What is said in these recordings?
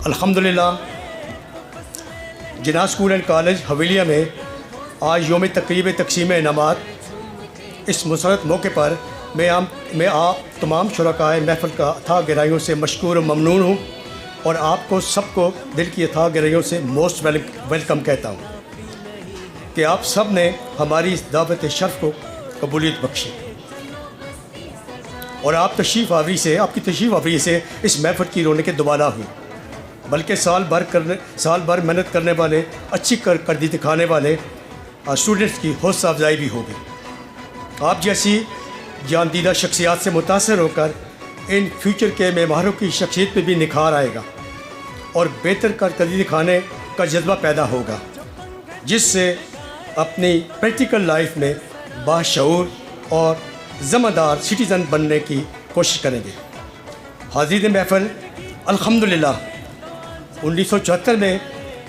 الحمدللہ جناح school and college حویلیہ میں آج یوم تقریب تقسیم انعامات اس مسرت موقع پر میں آپ تمام شرکائے محفل کا اتھاہ گہرائیوں سے مشکور و ممنون ہوں اور آپ کو سب کو دل کی اتھاہ گہرائیوں سے موسٹ ویلکم کہتا ہوں کہ آپ سب نے ہماری اس دعوت شرف کو قبولیت بخشی اور آپ کی تشریف آوری سے اس محفل کی رونقیں دوبالا ہوئی، بلکہ سال بھر محنت کرنے والے، اچھی کردی دکھانے والے اسٹوڈنٹس کی حوصلہ افزائی بھی ہوگی۔ آپ جیسی جان دیدہ شخصیات سے متاثر ہو کر ان فیوچر کے معماروں کی شخصیت میں بھی نکھار آئے گا اور بہتر کردی دکھانے کا جذبہ پیدا ہوگا، جس سے اپنی پریکٹیکل لائف میں باشعور اور ذمہ دار سٹیزن بننے کی کوشش کریں گے۔ حاضرین محفل، الحمدللہ 1974 میں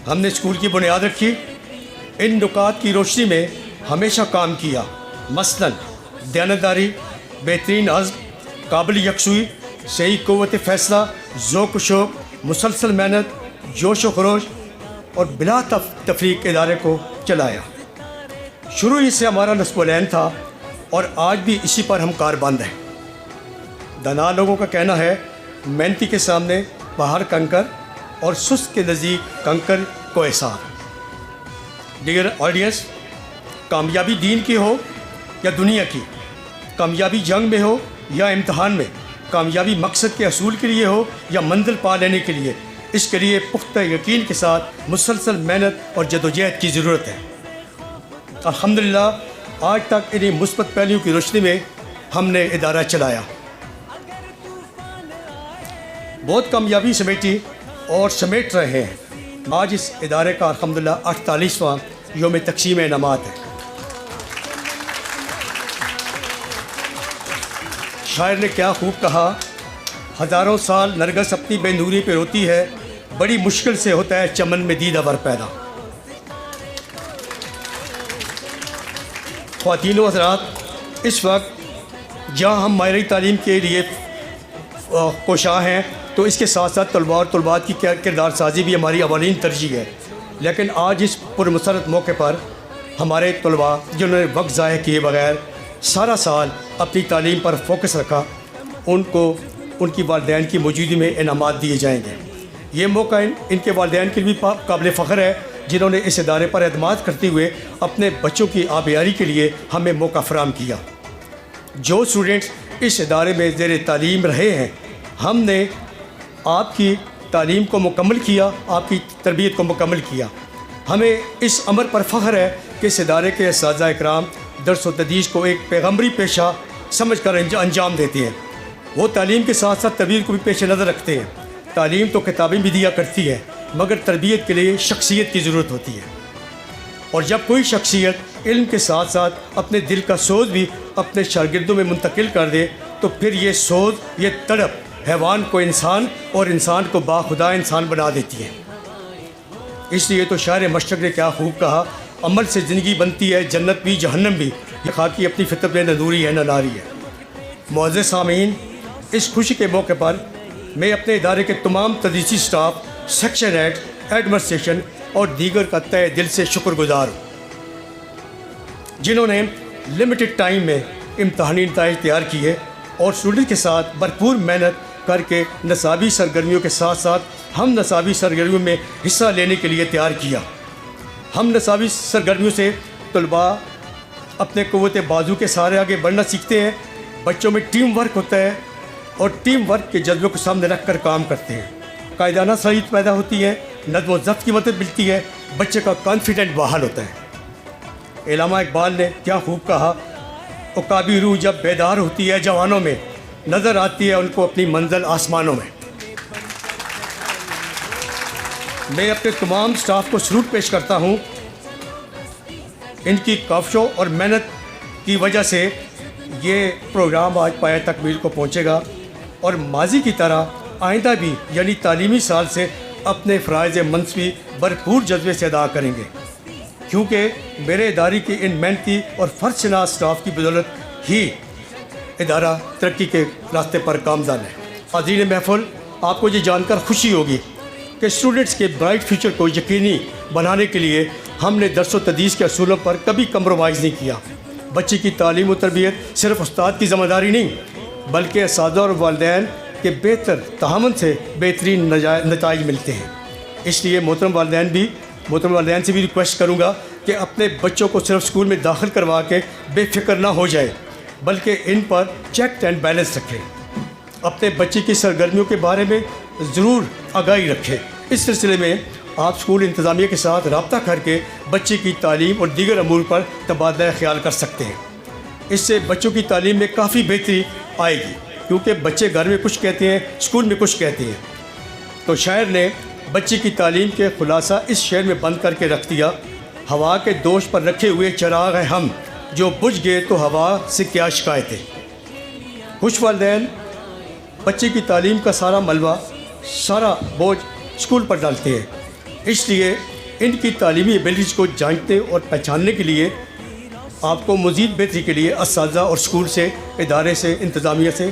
ہم نے اسکول کی بنیاد رکھی۔ ان نکات کی روشنی میں ہمیشہ کام کیا، مثلاً دیانتداری، بہترین عزم، قابل یکسوئی، صحیح قوت فیصلہ، ذوق و شوق، مسلسل محنت، جوش و خروش اور بلا تفریق ادارے کو چلایا۔ شروع ہی سے ہمارا نصب العین تھا اور آج بھی اسی پر ہم کاربند ہیں۔ دانا لوگوں کا کہنا ہے محنتی کے سامنے پہاڑ کنکر اور سست کے نزدیک کنکر کو احسار۔ ڈیئر آڈینس، کامیابی دین کی ہو یا دنیا کی، کامیابی جنگ میں ہو یا امتحان میں، کامیابی مقصد کے حصول کے لیے ہو یا منزل پا لینے کے لیے، اس کے لیے پختہ یقین کے ساتھ مسلسل محنت اور جدوجہد کی ضرورت ہے۔ الحمدللہ آج تک انہیں مثبت پہلوؤں کی روشنی میں ہم نے ادارہ چلایا، بہت کامیابی سمیٹی اور سمیٹ رہے ہیں۔ آج اس ادارے کا الحمدللہ 48واں یوم تقسیم انعامات ہے۔ شاعر نے کیا خوب کہا، ہزاروں سال نرگس اپنی بے نوری پہ روتی ہے، بڑی مشکل سے ہوتا ہے چمن میں دیدہ ور پیدا۔ خواتین و حضرات، اس وقت جہاں ہم معیاری تعلیم کے لیے کوشاں ہیں تو اس کے ساتھ ساتھ طلباء اور طلبات کی کردار سازی بھی ہماری اولین ترجیح ہے، لیکن آج اس پرمسرت موقع پر ہمارے طلباء جنہوں نے وقت ضائع کیے بغیر سارا سال اپنی تعلیم پر فوکس رکھا، ان کو ان کی والدین کی موجودگی میں انعامات دیے جائیں گے۔ یہ موقع ان کے والدین کے لیے بھی قابل فخر ہے، جنہوں نے اس ادارے پر اعتماد کرتے ہوئے اپنے بچوں کی آبیاری کے لیے ہمیں موقع فراہم کیا۔ جو اسٹوڈنٹس اس ادارے میں زیر تعلیم رہے ہیں، ہم نے آپ کی تعلیم کو مکمل کیا، آپ کی تربیت کو مکمل کیا۔ ہمیں اس امر پر فخر ہے کہ اس ادارے کے اساتذہ اکرام درس و تدریس کو ایک پیغمبری پیشہ سمجھ کر انجام دیتے ہیں۔ وہ تعلیم کے ساتھ ساتھ تربیت کو بھی پیش نظر رکھتے ہیں۔ تعلیم تو کتابیں بھی دیا کرتی ہے، مگر تربیت کے لیے شخصیت کی ضرورت ہوتی ہے، اور جب کوئی شخصیت علم کے ساتھ ساتھ اپنے دل کا سوز بھی اپنے شاگردوں میں منتقل کر دے تو پھر یہ سوز، یہ تڑپ حیوان کو انسان اور انسان کو باخدا انسان بنا دیتی ہے۔ اس لیے تو شاعر مشرق نے کیا خوب کہا، عمل سے زندگی بنتی ہے جنت بھی جہنم بھی، یہ خاکی اپنی فطرت میں نہ نوری ہے نہ ناری ہے۔ معزز سامعین، اس خوشی کے موقع پر میں اپنے ادارے کے تمام تدریسی سٹاف، سیکشن ہیڈ، ایڈمنسٹریشن اور دیگر کا تہہ دل سے شکر گزار ہوں، جنہوں نے لمیٹڈ ٹائم میں امتحانی نتائج تیار کیے اور اسٹوڈنٹ کے ساتھ بھرپور محنت کر کے نصابی سرگرمیوں کے ساتھ ساتھ ہم نصابی سرگرمیوں میں حصہ لینے کے لیے تیار کیا۔ ہم نصابی سرگرمیوں سے طلباء اپنے قوت بازو کے سہارے آگے بڑھنا سیکھتے ہیں، بچوں میں ٹیم ورک ہوتا ہے اور ٹیم ورک کے جذبے کو سامنے رکھ کر کام کرتے ہیں، قائدانہ صلاحیت پیدا ہوتی ہے، نظم و ضبط کی مدد ملتی ہے، بچے کا کانفیڈنٹ بحال ہوتا ہے۔ علامہ اقبال نے کیا خوب کہا، عقابی روح جب بیدار ہوتی ہے جوانوں میں، نظر آتی ہے ان کو اپنی منزل آسمانوں میں۔ میں اپنے تمام سٹاف کو سلوٹ پیش کرتا ہوں، ان کی کاوشوں اور محنت کی وجہ سے یہ پروگرام آج پایہ تکمیل کو پہنچے گا، اور ماضی کی طرح آئندہ بھی یعنی تعلیمی سال سے اپنے فرائض منصبی بھرپور جذبے سے ادا کریں گے، کیونکہ میرے ادارے کی ان محنتی اور فرض شناس سٹاف کی بدولت ہی ادارہ ترقی کے راستے پر گامزن ہے۔ حاضرین محفل، آپ کو یہ جان کر خوشی ہوگی کہ اسٹوڈنٹس کے برائٹ فیوچر کو یقینی بنانے کے لیے ہم نے درس و تدریس کے اصولوں پر کبھی کمپرومائز نہیں کیا۔ بچے کی تعلیم و تربیت صرف استاد کی ذمہ داری نہیں، بلکہ اساتذہ اور والدین کے بہتر تعاون سے بہترین نتائج ملتے ہیں۔ اس لیے محترم والدین سے بھی ریکویسٹ کروں گا کہ اپنے بچوں کو صرف اسکول میں داخل کروا کے بے فکر نہ ہو جائے، بلکہ ان پر چیک اینڈ بیلنس رکھیں۔ اپنے بچے کی سرگرمیوں کے بارے میں ضرور آگاہی رکھیں۔ اس سلسلے میں آپ اسکول انتظامیہ کے ساتھ رابطہ کر کے بچے کی تعلیم اور دیگر امور پر تبادلہ خیال کر سکتے ہیں۔ اس سے بچوں کی تعلیم میں کافی بہتری آئے گی، کیونکہ بچے گھر میں کچھ کہتے ہیں، اسکول میں کچھ کہتے ہیں۔ تو شاعر نے بچے کی تعلیم کے خلاصہ اس شعر میں بند کر کے رکھ دیا: ہوا کے دوش پر رکھے ہوئے چراغ ہیں ہم، جو بجھ گئے تو ہوا سے کیا شکایتیں۔ کچھ والدین بچے کی تعلیم کا سارا ملبہ، سارا بوجھ اسکول پر ڈالتے ہیں۔ اس لیے ان کی تعلیمی ایبلٹیز کو جانچنے اور پہچاننے کے لیے آپ کو مزید بہتری کے لیے اساتذہ اور اسکول سے، ادارے سے، انتظامیہ سے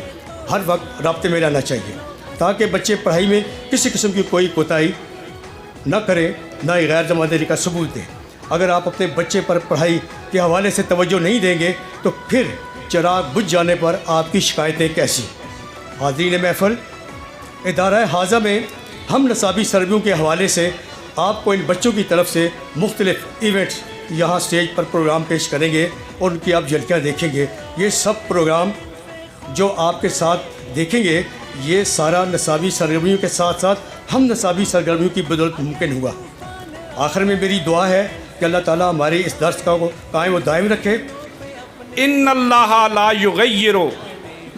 ہر وقت رابطے میں رہنا چاہیے، تاکہ بچے پڑھائی میں کسی قسم کی کوئی کوتاہی نہ کریں، نہ ہی غیر جماعتی کا ثبوت دیں۔ اگر آپ اپنے بچے پر پڑھائی کے حوالے سے توجہ نہیں دیں گے تو پھر چراغ بجھ جانے پر آپ کی شکایتیں کیسی؟ حاضرین محفل، ادارہ حاضہ میں ہم نصابی سرگرمیوں کے حوالے سے آپ کو ان بچوں کی طرف سے مختلف ایونٹس یہاں اسٹیج پر پروگرام پیش کریں گے اور ان کی آپ جھلکیاں دیکھیں گے۔ یہ سب پروگرام جو آپ کے ساتھ دیکھیں گے، یہ سارا نصابی سرگرمیوں کے ساتھ ساتھ ہم نصابی سرگرمیوں کی بدولت ممکن ہوا۔ آخر میں میری دعا ہے کہ اللہ تعالیٰ ہماری اس درس کا قائم و دائم رکھے۔ ان اللہ لا یغیر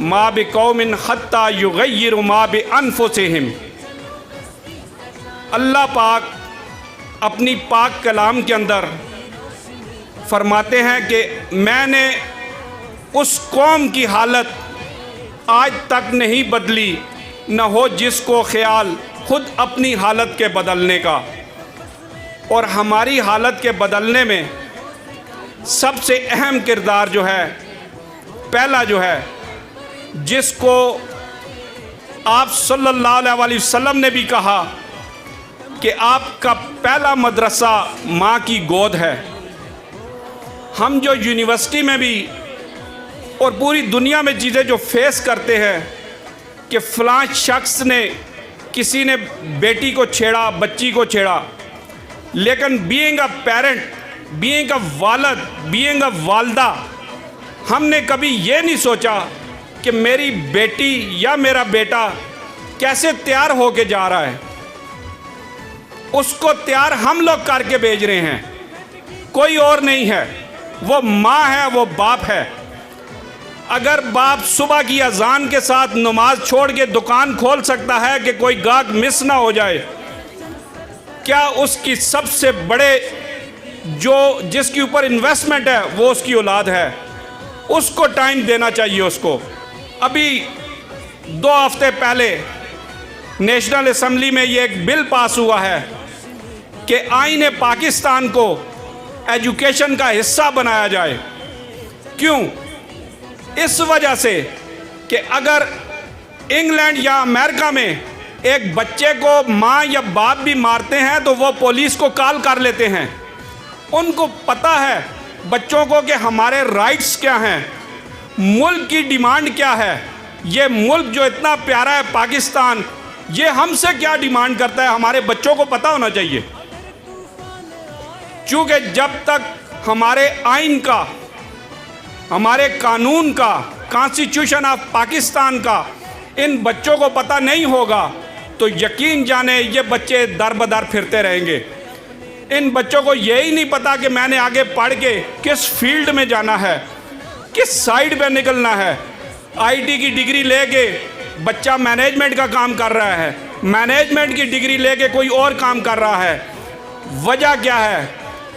ما بقوم حتی یغیر ما بانفسہم۔ اللہ پاک اپنی پاک کلام کے اندر فرماتے ہیں کہ میں نے اس قوم کی حالت آج تک نہیں بدلی، نہ ہو جس کو خیال خود اپنی حالت کے بدلنے کا۔ اور ہماری حالت کے بدلنے میں سب سے اہم کردار جو ہے، پہلا جو ہے، جس کو آپ صلی اللہ علیہ وسلم نے بھی کہا کہ آپ کا پہلا مدرسہ ماں کی گود ہے۔ ہم جو یونیورسٹی میں بھی اور پوری دنیا میں چیزیں جو فیس کرتے ہیں کہ فلاں شخص نے، کسی نے بیٹی کو چھیڑا، بچی کو چھیڑا، لیکن being a parent, being a والد، بینگ اے والدہ، ہم نے کبھی یہ نہیں سوچا کہ میری بیٹی یا میرا بیٹا کیسے تیار ہو کے جا رہا ہے۔ اس کو تیار ہم لوگ کر کے بھیج رہے ہیں، کوئی اور نہیں ہے۔ وہ ماں ہے، وہ باپ ہے۔ اگر باپ صبح کی اذان کے ساتھ نماز چھوڑ کے دکان کھول سکتا ہے کہ کوئی گاہک مس نہ ہو جائے، کیا اس کی سب سے بڑے جس کے اوپر انویسٹمنٹ ہے وہ اس کی اولاد ہے؟ اس کو ٹائم دینا چاہیے اس کو۔ ابھی 2 ہفتے پہلے نیشنل اسمبلی میں یہ ایک بل پاس ہوا ہے کہ آئین پاکستان کو ایجوکیشن کا حصہ بنایا جائے۔ کیوں؟ اس وجہ سے کہ اگر انگلینڈ یا امریکہ میں ایک بچے کو ماں یا باپ بھی مارتے ہیں تو وہ پولیس کو کال کر لیتے ہیں۔ ان کو پتہ ہے بچوں کو کہ ہمارے رائٹس کیا ہیں، ملک کی ڈیمانڈ کیا ہے۔ یہ ملک جو اتنا پیارا ہے پاکستان، یہ ہم سے کیا ڈیمانڈ کرتا ہے، ہمارے بچوں کو پتہ ہونا چاہیے۔ چونکہ جب تک ہمارے آئین کا، ہمارے قانون کا، کانسٹیٹیوشن آف پاکستان کا ان بچوں کو پتہ نہیں ہوگا تو یقین جانے یہ بچے در بدر پھرتے رہیں گے۔ ان بچوں کو یہی نہیں پتا کہ میں نے آگے پڑھ کے کس فیلڈ میں جانا ہے، کس سائیڈ پہ نکلنا ہے۔ آئی ٹی کی ڈگری لے کے بچہ مینجمنٹ کا کام کر رہا ہے، مینجمنٹ کی ڈگری لے کے کوئی اور کام کر رہا ہے۔ وجہ کیا ہے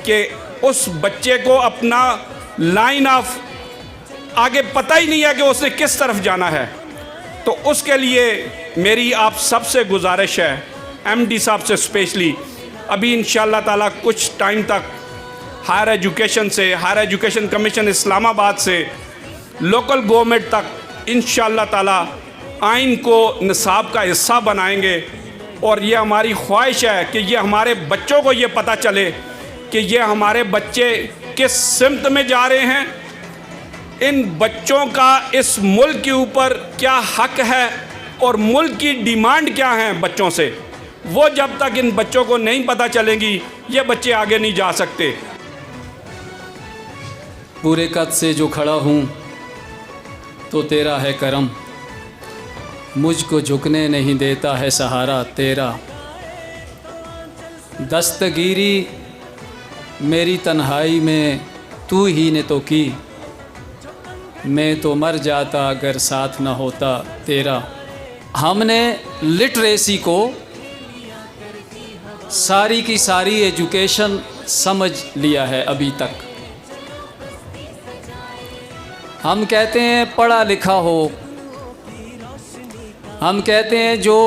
کہ اس بچے کو اپنا لائن آف آگے پتہ ہی نہیں ہے کہ اس نے کس طرف جانا ہے۔ تو اس کے لیے میری آپ سب سے گزارش ہے، ایم ڈی صاحب سے اسپیشلی، ابھی انشاءاللہ تعالیٰ کچھ ٹائم تک ہائر ایجوکیشن سے، ہائر ایجوکیشن کمیشن اسلام آباد سے لوکل گورنمنٹ تک انشاءاللہ تعالیٰ آئین کو نصاب کا حصہ بنائیں گے اور یہ ہماری خواہش ہے کہ یہ ہمارے بچوں کو یہ پتہ چلے کہ یہ ہمارے بچے کس سمت میں جا رہے ہیں، ان بچوں کا اس ملک کے اوپر کیا حق ہے اور ملک کی ڈیمانڈ کیا ہیں بچوں سے، وہ جب تک ان بچوں کو نہیں پتہ چلیں گی یہ بچے آگے نہیں جا سکتے۔ پورے قد سے جو کھڑا ہوں تو تیرا ہے کرم، مجھ کو جھکنے نہیں دیتا ہے سہارا تیرا، دستگیری میری تنہائی میں تو ہی نے تو کی، میں تو مر جاتا اگر ساتھ نہ ہوتا تیرا۔ ہم نے لٹریسی کو ساری کی ساری ایجوکیشن سمجھ لیا ہے ابھی تک۔ ہم کہتے ہیں پڑھا لکھا ہو، ہم کہتے ہیں جو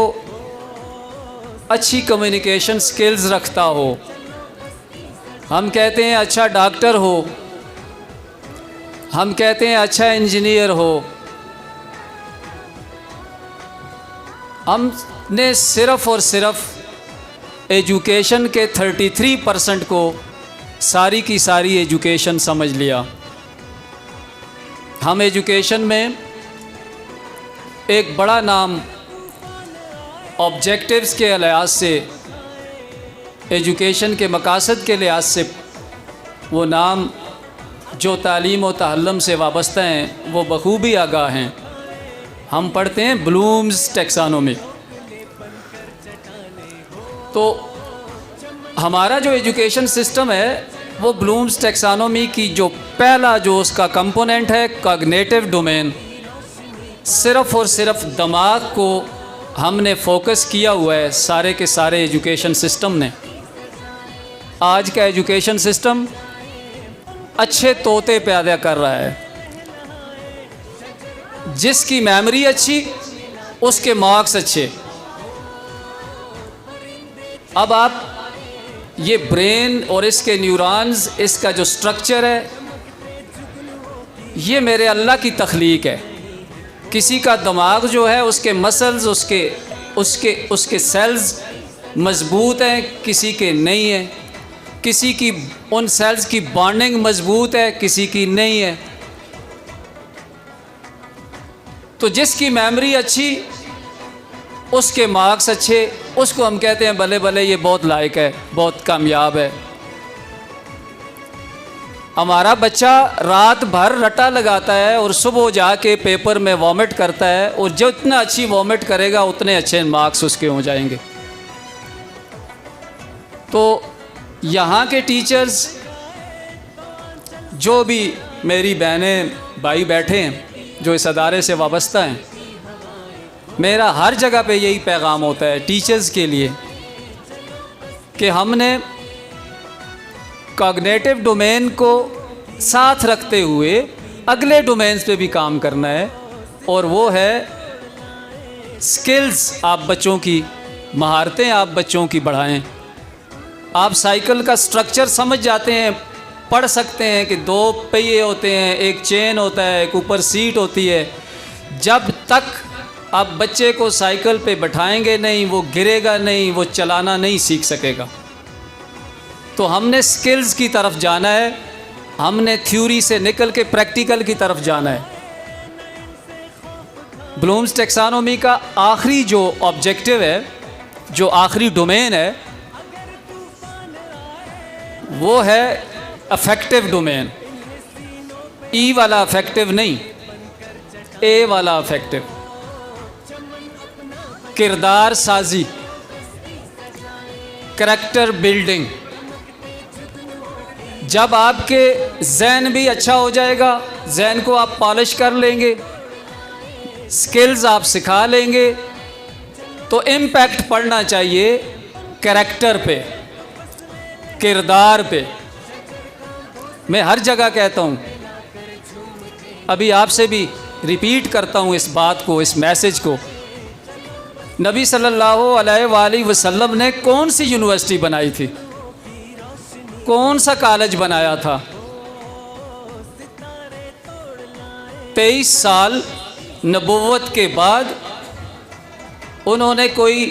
اچھی کمیونیکیشن سکلز رکھتا ہو، ہم کہتے ہیں اچھا ڈاکٹر ہو، ہم کہتے ہیں اچھا انجینئر ہو۔ ہم نے صرف اور صرف ایجوکیشن کے 33% کو ساری کی ساری ایجوکیشن سمجھ لیا۔ ہم ایجوکیشن میں ایک بڑا نام آبجیکٹیوز کے لحاظ سے، ایجوکیشن کے مقاصد کے لحاظ سے، وہ نام جو تعلیم و تعلم سے وابستہ ہیں وہ بخوبی آگاہ ہیں۔ ہم پڑھتے ہیں بلومز ٹیکسانومی۔ تو ہمارا جو ایجوکیشن سسٹم ہے وہ بلومز ٹیکسانومی کی جو پہلا جو اس کا کمپوننٹ ہے کاگنیٹو ڈومین، صرف اور صرف دماغ کو ہم نے فوکس کیا ہوا ہے سارے کے سارے ایجوکیشن سسٹم نے۔ آج کا ایجوکیشن سسٹم اچھے طوطے پیدا کر رہا ہے، جس کی میموری اچھی اس کے مارکس اچھے۔ اب آپ یہ برین اور اس کے نیورونز، اس کا جو سٹرکچر ہے، یہ میرے اللہ کی تخلیق ہے۔ کسی کا دماغ جو ہے اس کے مسلز، اس کے سیلز مضبوط ہیں، کسی کے نہیں ہیں۔ کسی کی ان سیلز کی بانڈنگ مضبوط ہے، کسی کی نہیں ہے۔ تو جس کی میموری اچھی اس کے مارکس اچھے، اس کو ہم کہتے ہیں بھلے بھلے یہ بہت لائق ہے، بہت کامیاب ہے۔ ہمارا بچہ رات بھر رٹا لگاتا ہے اور صبح جا کے پیپر میں وامٹ کرتا ہے، اور جتنا اچھی وامٹ کرے گا اتنے اچھے مارکس اس کے ہو جائیں گے۔ تو یہاں کے ٹیچرز، جو بھی میری بہنیں بھائی بیٹھے ہیں جو اس ادارے سے وابستہ ہیں، میرا ہر جگہ پہ یہی پیغام ہوتا ہے ٹیچرز کے لیے کہ ہم نے کاگنیٹو ڈومین کو ساتھ رکھتے ہوئے اگلے ڈومینز پہ بھی کام کرنا ہے، اور وہ ہے سکلز۔ آپ بچوں کی مہارتیں آپ بچوں کی بڑھائیں۔ آپ سائیکل کا سٹرکچر سمجھ جاتے ہیں، پڑھ سکتے ہیں کہ 2 پہیے ہوتے ہیں، ایک چین ہوتا ہے، ایک اوپر سیٹ ہوتی ہے۔ جب تک آپ بچے کو سائیکل پہ بٹھائیں گے نہیں، وہ گرے گا نہیں، وہ چلانا نہیں سیکھ سکے گا۔ تو ہم نے سکلز کی طرف جانا ہے، ہم نے تھیوری سے نکل کے پریکٹیکل کی طرف جانا ہے۔ بلومز ٹیکسانومی کا آخری جو آبجیکٹیو ہے، جو آخری ڈومین ہے، وہ ہے افیکٹو ڈومین۔ ای والا افیکٹو نہیں، اے والا افیکٹو۔ کردار سازی، کریکٹر بلڈنگ۔ جب آپ کے ذہن بھی اچھا ہو جائے گا، ذہن کو آپ پالش کر لیں گے، سکلز آپ سکھا لیں گے، تو امپیکٹ پڑنا چاہیے کریکٹر پہ، کردار پہ۔ میں ہر جگہ کہتا ہوں، ابھی آپ سے بھی ریپیٹ کرتا ہوں اس بات کو، اس میسج کو۔ نبی صلی اللہ علیہ وآلہ وسلم نے کون سی یونیورسٹی بنائی تھی؟ کون سا کالج بنایا تھا؟ 23 سال نبوت کے بعد انہوں نے کوئی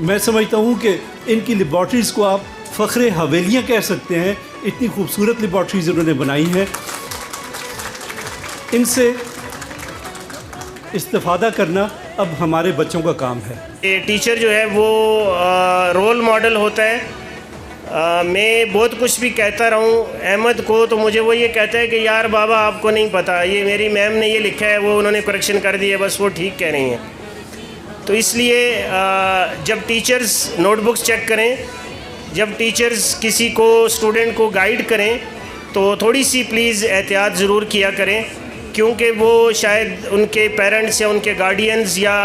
میں سمجھتا ہوں کہ ان کی لیبارٹریز کو آپ فخر حویلیاں کہہ سکتے ہیں، اتنی خوبصورت لیبارٹریز انہوں نے بنائی ہیں. ان سے استفادہ کرنا اب ہمارے بچوں کا کام ہے. یہ ٹیچر جو ہے وہ رول ماڈل ہوتا ہے. میں بہت کچھ بھی کہتا رہا ہوں احمد کو، تو مجھے وہ یہ کہتا ہے کہ یار بابا آپ کو نہیں پتہ، یہ میری میم نے یہ لکھا ہے، وہ انہوں نے کریکشن کر دی ہے، بس وہ ٹھیک کہہ رہی ہیں. تو اس لیے جب ٹیچرز نوٹ بکس چیک کریں، جب ٹیچرز کسی کو اسٹوڈنٹ کو گائیڈ کریں، تو تھوڑی سی پلیز احتیاط ضرور کیا کریں، کیونکہ وہ شاید ان کے پیرنٹس یا ان کے گارڈینز یا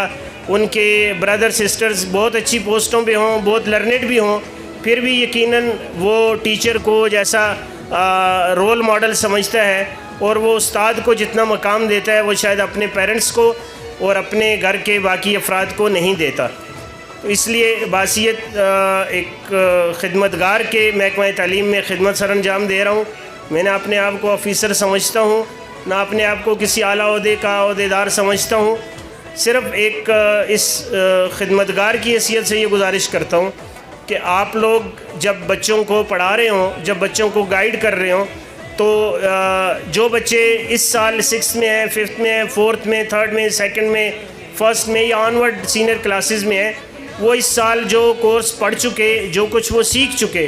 ان کے بردر سسٹرز بہت اچھی پوسٹوں پہ ہوں، بہت لرنڈ بھی ہوں، پھر بھی یقیناً وہ ٹیچر کو جیسا رول ماڈل سمجھتا ہے، اور وہ استاد کو جتنا مقام دیتا ہے وہ شاید اپنے پیرنٹس کو اور اپنے گھر کے باقی افراد کو نہیں دیتا. تو اس لیے بحیثیت ایک خدمتگار کے محکمہ تعلیم میں خدمت سر انجام دے رہا ہوں. میں نے اپنے آپ کو آفیسر سمجھتا ہوں، نہ اپنے آپ کو کسی اعلیٰ عہدے کا عہدیدار سمجھتا ہوں. صرف ایک اس خدمتگار کی حیثیت سے یہ گزارش کرتا ہوں کہ آپ لوگ جب بچوں کو پڑھا رہے ہوں، جب بچوں کو گائیڈ کر رہے ہوں، تو جو بچے اس سال 6th میں ہیں، 5th میں ہیں، 4th میں، 3rd میں، 2nd میں، 1st میں یا آنورڈ سینئر کلاسز میں ہیں، وہ اس سال جو کورس پڑھ چکے، جو کچھ وہ سیکھ چکے،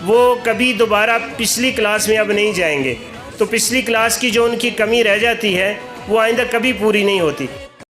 وہ کبھی دوبارہ پچھلی کلاس میں اب نہیں جائیں گے. تو پچھلی کلاس کی جو ان کی کمی رہ جاتی ہے وہ آئندہ کبھی پوری نہیں ہوتی.